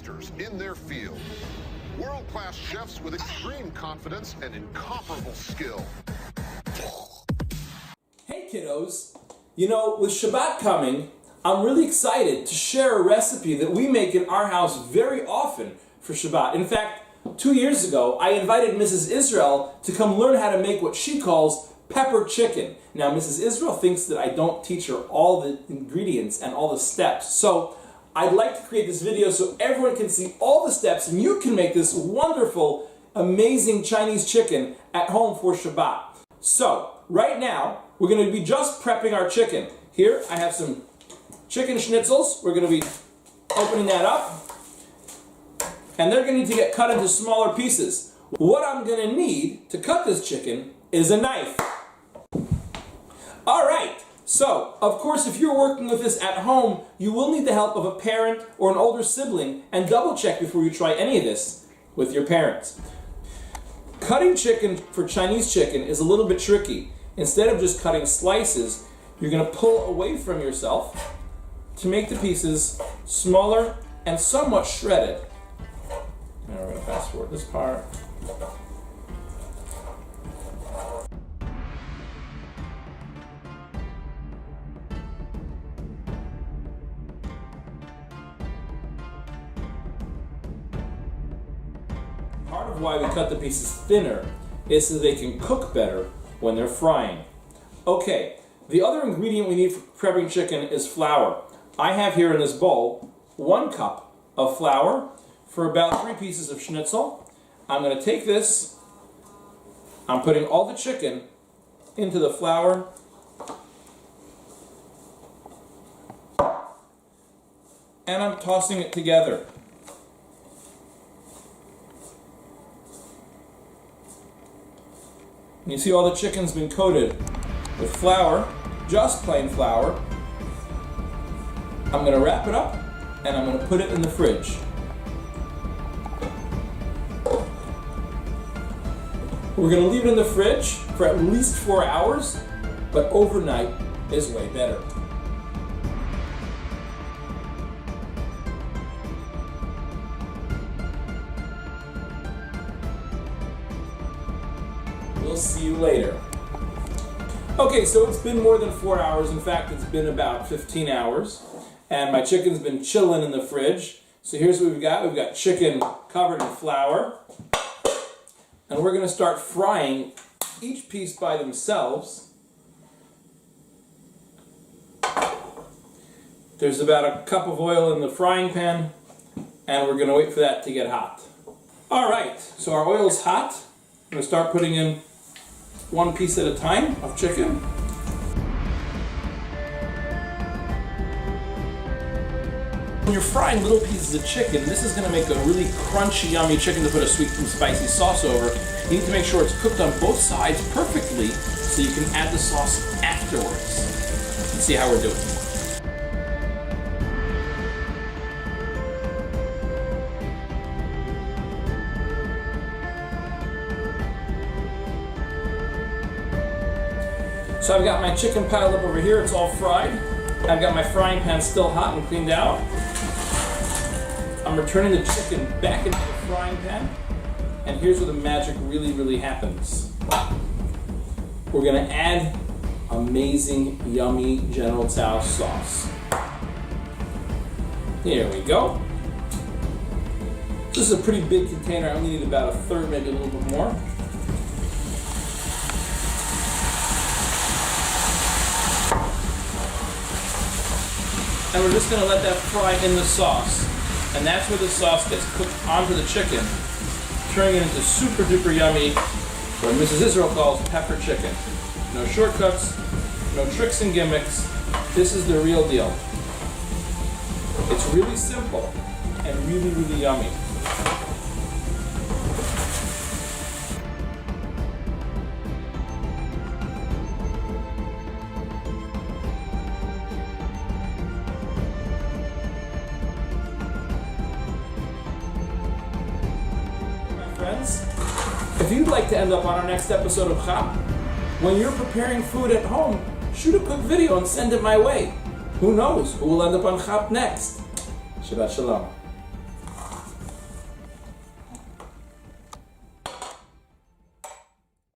masters in their field. World-class chefs with extreme confidence and incomparable skill. Hey kiddos, you know, with Shabbat coming, I'm really excited to share a recipe that we make in our house very often for Shabbat. In fact, 2 years ago, I invited Mrs. Israel to come learn how to make what she calls pepper chicken. Now, Mrs. Israel thinks that I don't teach her all the ingredients and all the steps. So, I'd like to create this video so everyone can see all the steps and you can make this wonderful, amazing Chinese chicken at home for Shabbat. So, right now, we're going to be just prepping our chicken. Here, I have some chicken schnitzels. We're going to be opening that up. And they're going to need to get cut into smaller pieces. What I'm going to need to cut this chicken is a knife. Alright, so, of course, if you're working with this at home, you will need the help of a parent or an older sibling, and double check before you try any of this with your parents. Cutting chicken for Chinese chicken is a little bit tricky. Instead of just cutting slices, you're going to pull away from yourself to make the pieces smaller and somewhat shredded. Now we're going to fast forward this part. Part of why we cut the pieces thinner is so they can cook better when they're frying. Okay, the other ingredient we need for prepping chicken is flour. I have here in this bowl 1 cup of flour for about 3 pieces of schnitzel. I'm going to take this, I'm putting all the chicken into the flour, and I'm tossing it together. And you see all the chicken's been coated with flour, just plain flour. I'm going to wrap it up and I'm going to put it in the fridge. We're going to leave it in the fridge for at least 4 hours, but overnight is way better. We'll see you later. Okay, so it's been more than 4 hours. In fact, it's been about 15 hours. And my chicken's been chilling in the fridge. So here's what we've got. We've got chicken covered in flour. And we're going to start frying each piece by themselves. There's about a cup of oil in the frying pan. And we're going to wait for that to get hot. Alright, so our oil's hot. I'm going to start putting in 1 piece at a time of chicken. When you're frying little pieces of chicken, this is going to make a really crunchy, yummy chicken to put a sweet and spicy sauce over. You need to make sure it's cooked on both sides perfectly so you can add the sauce afterwards. Let's see how we're doing. So I've got my chicken piled up over here, it's all fried. I've got my frying pan still hot and cleaned out. I'm returning the chicken back into the frying pan, and here's where the magic really happens. We're going to add amazing, yummy General Tso sauce. Here we go. This is a pretty big container. I only need about 1/3, maybe a little bit more. And we're just going to let that fry in the sauce. And that's where the sauce gets cooked onto the chicken, turning it into super duper yummy, what Mrs. Israel calls pepper chicken. No shortcuts, no tricks and gimmicks. This is the real deal. It's really simple and really yummy. Friends, if you'd like to end up on our next episode of Chap, when you're preparing food at home, shoot a quick video and send it my way. Who knows who will end up on Chap next? Shabbat Shalom.